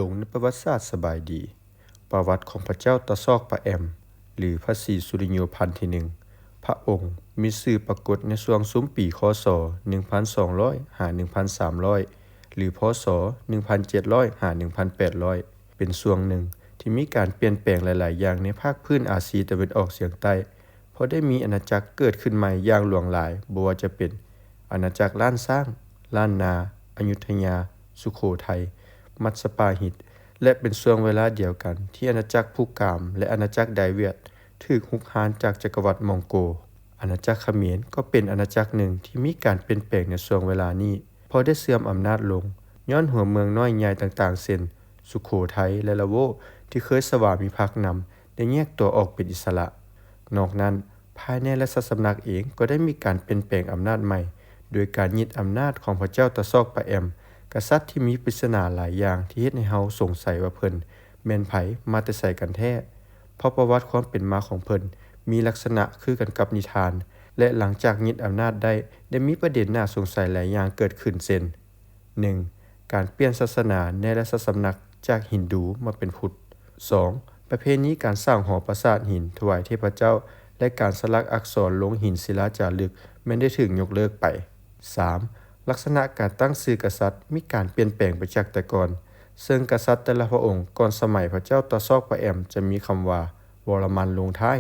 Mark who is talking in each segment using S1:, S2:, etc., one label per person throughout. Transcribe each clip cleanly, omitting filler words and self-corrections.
S1: งในประวัติศาสตร์สบายดีประวัติของพระเจ้าตะซอกปะแอมหรือพระศรีสุริโยพันธ์ที่ 1พระองค์มีชื่อปรากฏในช่วงซุ้มปีคศ1200 หา 1300 หรือพศ1700 หา 1800 เป็นช่วงหนึ่งที่มีการเปลี่ยนแปลงหลายๆอย่างในภาคพื้นอาซีตะวันออกเฉียงใต้เพราะได้มีอาณาจักรเกิดขึ้นใหม่อย่างหลวงหลายบ่ว่าจะเป็นอาณาจักรล้านสร้างล้านนาอยุธยาสุโขทัยมัตสปาหิตและเป็นช่วงเวลาเดียวกันที่อาณาจักรภูกามและอาณาจักรไดเวียดถูกฮุกฮานจากจักรวรรดิมองโกอาณาจักรเขมรก็เป็นอาณาจักรหนึ่งที่มีการเปลี่ยนแปลงในช่วงเวลานี้พอได้เสื่อมอำนาจลงย้อนหัวเมืองน้อยใหญ่ต่างๆเช่นสุโขทัยและละโวที่เคยสวามิภักดิ์นำได้แยกตัวออกเป็นอิสระนอกนั้นภายในราชสำนักเองก็ได้มีการเปลี่ยนแปลงอำนาจใหม่โดยการยึดอำนาจของพระเจ้าตะซอกปะแอมกษัตริย์ที่มีปริศนาหลายอย่างที่เฮ็ดให้เฮาสงสัยว่าเพิ่นแม่นไผมาแต่ไสกันแท้เพราะประวัติความเป็นมาของเพิ่นมีลักษณะคือกันกับนิทานและหลังจากยึดอำนาจได้มีประเด็นน่าสงสัยหลายอย่างเกิดขึ้นเช่น 1. การเปลี่ยนศาสนาในราชสำนักจากฮินดูมาเป็นพุทธ 2. ประเพณีการสร้างหอปราสาทหินถวายเทพเจ้าและการสลักอักษรลงหินศิลาจารึกแม้นได้ถูกยกเลิกไป 3. ลักษณะการตั้งชื่อกษัตริย์มีการเปลี่ยนแปลงไปจากแต่ก่อนซึ่งกษัตริย์แต่ละพระองค์ก่อนสมัยพระเจ้าตะซอกปะแอมจะมีคำว่าวรมันลงท้าย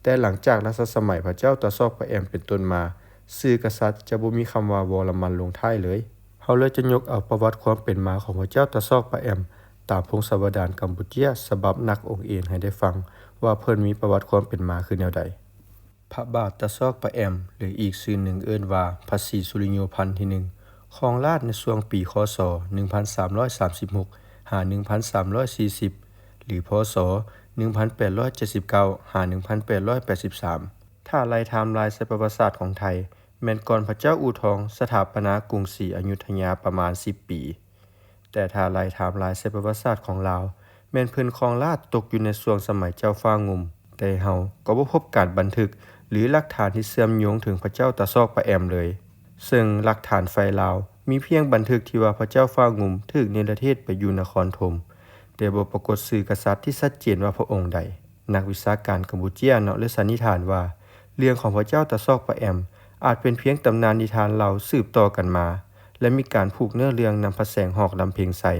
S1: แต่หลังจากรัชสมัยพระเจ้าตะซอกปะแอมเป็นต้นมาชื่อกษัตริย์จะบ่มีคำว่าวรมันลงท้ายเลยเฮาเลยจะยกเอาประวัติความเป็นมาของพระเจ้าตะซอกปะแอมตามพงศาวดารกัมพูเชียฉบับนักองค์เอนให้ได้ฟังว่าเพิ่นมีประวัติความเป็นมาคือแนวใดพระบาทตะซอกปะแอมหรืออีกชื่อหนึ่งเอิ้นว่าพระศรีสุริโยพันธ์ที่ 1ครองราชย์ในช่วงปีคศ1336 หา 1340 หรือพศ1879 หา 1883ถ้าไล่ไทม์ไลน์ประวัติศาสตร์ของไทยแม่นก่อนพระเจ้าอู่ทองสถาปนากรุงศรีอยุธยาประมาณ10ปีแต่ถ้าไล่ไทม์ไลน์ประวัติศาสตร์ของลาวแม่นเพิ่นครองราชย์ตกอยู่ในช่วงสมัยเจ้าฟ้างุ่มแต่เฮาก็บ่พบการบันทึกหรือหลักฐานที่เชื่อมโยงถึงพระเจ้าตะซอกปะแอมเลยซึ่งหลักฐานไฟลาวมีเพียงบันทึกที่ว่าพระเจ้าฟ้างุ่มถูกเนรเทศไปอยู่นครธมแต่บ่ปรากฏชื่อกษัตริย์ที่ชัดเจนว่าพระองค์ใดนักวิชาการกัมพูเชียเลยสันนิษฐานว่าเรื่องของพระเจ้าตะซอกปะแอมอาจเป็นเพียงตำนานนิทานเล่าสืบต่อกันมาและมีการผูกเนื้อเรื่องนำพระแสงหอกลำเพลงใส่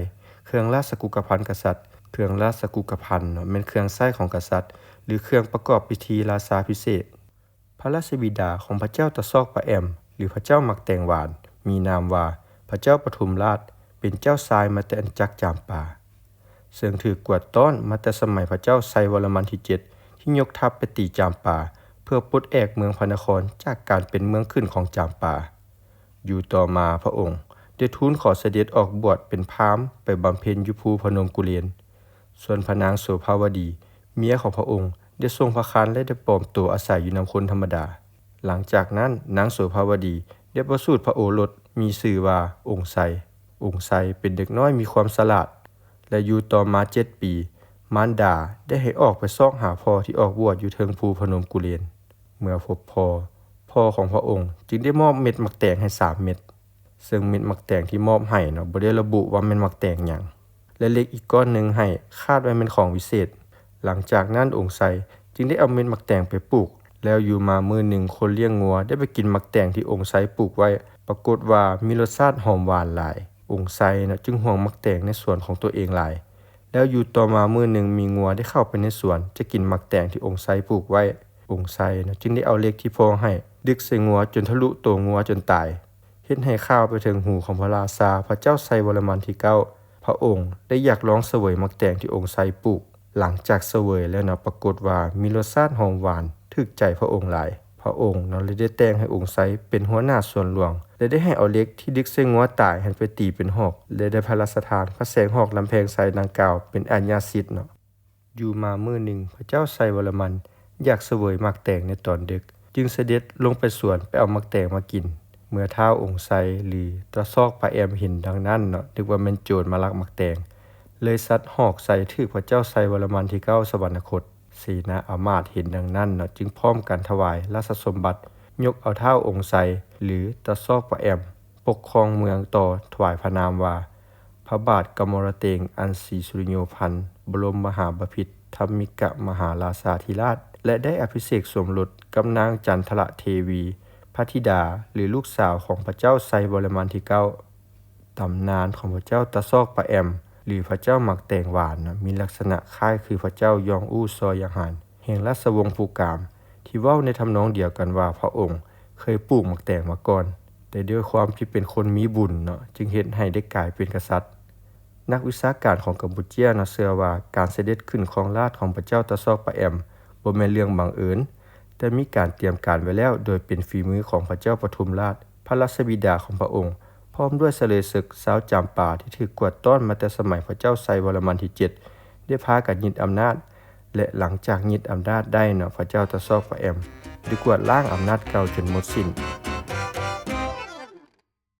S1: เครื่องราชกุกภัณฑ์กษัตริย์เครื่องราชกุกภัณฑ์เป็นเครื่องใช้ของกษัตริย์หรือเครื่องประกอบพิธีราชาภิเษกพระราชบิดาของพระเจ้าตะซอกปะแอมหรือพระเจ้ามักแตงหวานมีนามว่าพระเจ้าปทุมราชเป็นเจ้าชายมาแต่อาณาจักรจามปาซึ่งถือกวดต้อนมาแต่สมัยพระเจ้าไซวรมันที่ 7ที่ยกทัพไปตีจามปาเพื่อปลดแอกเมืองพระนครจากการเป็นเมืองขึ้นของจามปาอยู่ต่อมาพระองค์ได้ทูลขอเสด็จออกบวชเป็นพราหมณ์ไปบำเพ็ญอยู่ภูพนมกุเรียนส่วนพระนางโสภาวดีเมียของพระองค์ได้ทรงพระคันและได้ปลอมตัวอาศัยอยู่นำคนธรรมดาหลังจากนั้นนางโสภาวดีได้ประสูติพระโอรสมีชื่อว่าองค์ไสเป็นเด็กน้อยมีความฉลาดและอยู่ต่อมา7ปีมารดาได้ให้ออกไปซอกหาพ่อที่ออกบวชอยู่เทิงภูพนมกุเรียนเมื่อพบพ่อของพระองค์จึงได้มอบเม็ดมักแตงให้3เม็ดซึ่งเม็ดมักแตงที่มอบให้บ่ได้ระบุว่าเป็นมักแตงหยังและเล็กอีกก้อนหนึ่งให้คาดว่าเป็นของวิเศษหลังจากนั้นองค์ไสจึงได้เอาเม็ดมักแตงไปปลูกแล้วอยู่มามื้อหนึ่งคนเลี้ยงงัวได้ไปกินมักแตงที่องค์ไสปลูกไว้ปรากฏว่ามีรสชาติหอมหวานหลายองค์ไสจึงห่วงมักแตงในสวนของตัวเองหลายแล้วอยู่ต่อมามื้อหนึ่งมีงัวได้เข้าไปในสวนจะกินมักแตงที่องค์ไสปลูกไว้องค์ไสจึงได้เอาเหล็กที่พองให้ดึกใส่งัวจนทะลุตัวงัวจนตายเฮ็ดให้ข้าวไปถึงหูของพระราชาพระเจ้าไซวรมันที่ 9พระองค์ได้อยากลองเสวยมักแตงที่องค์ไสปลูกหลังจากเสวยแล้วปรากฏว่ามีรสชาติหอมหวานถึกใจพระองค์หลายพระองค์เลยได้แต่งให้องค์ไสเป็นหัวหน้าส่วนหลวงและได้ให้เอาเหล็กที่ดึกใส่งัวตายให้ไปตีเป็นหอกและได้พระราชทานพระแสงหอกลำแพงไสดังกล่าวเป็นอาญาสิทธิ์อยู่มามื้อหนึ่งพระเจ้าไซวรมันอยากเสวยมักแตงในตอนดึกจึงเสด็จลงไปสวนไปเอามักแตงมากินเมื่อท้าวองค์ไสหรือตะซอกปะแอมเห็นดังนั้นนึกว่าแม่นโจรมาลักมักแตงเลยซัดหอกใส่ถึกพระเจ้าไซวรมันที่ 9สวรรคตสีนาอามาตย์เห็นดังนั้นจึงพร้อมกันถวายราชสมบัติยกเอาท้าวองค์ไสหรือตะซอกปะแอมปกครองเมืองต่อถวายพระนามว่าพ ระบาทกมรเตงอันศรีสุริโยพันธ์บรมมหาบพิตรธรรมิกมหาราชาธิราชและได้อภิเษกสมรสกับนางจันทรเทวีพระธิดาหรือลูกสาวของพระเจ้าไซวรมันที่ 9ตำนานของพระเจ้าตะซอกปะแอมหรือพระเจ้าหมักแตงหวานมีลักษณะคล้ายคือพระเจ้ายองอู้ซอยหานแห่งราชวงศ์ภูกามที่เว้าในทำนองเดียวกันว่าพระองค์เคยปลูกหมักแตงมาก่อนแต่ด้วยความที่เป็นคนมีบุญจึงเฮ็ดให้ได้กลายเป็นกษัตริย์นักวิชาการของกัมพูเชียเชื่อว่าการเสด็จขึ้นครองราชย์ของพระเจ้าตะซอกปะแอมบ่แม่นเรื่องบังเอิญแต่มีการเตรียมการไว้แล้วโดยเป็นฝีมือของพระเจ้าปทุมราชพระราชบิดาของพระองค์พร้อมด้วยเสลยศึกสาวจามป่าที่ถูกกวดต้อนมาแต่สมัยพระเจ้าไซวรมันที่ 7ได้พากันยึดอำนาจและหลังจากยึดอำนาจได้พระเจ้าตะซอกปะแอมได้กวดล้างอำนาจเก่าจนหมดสิ้น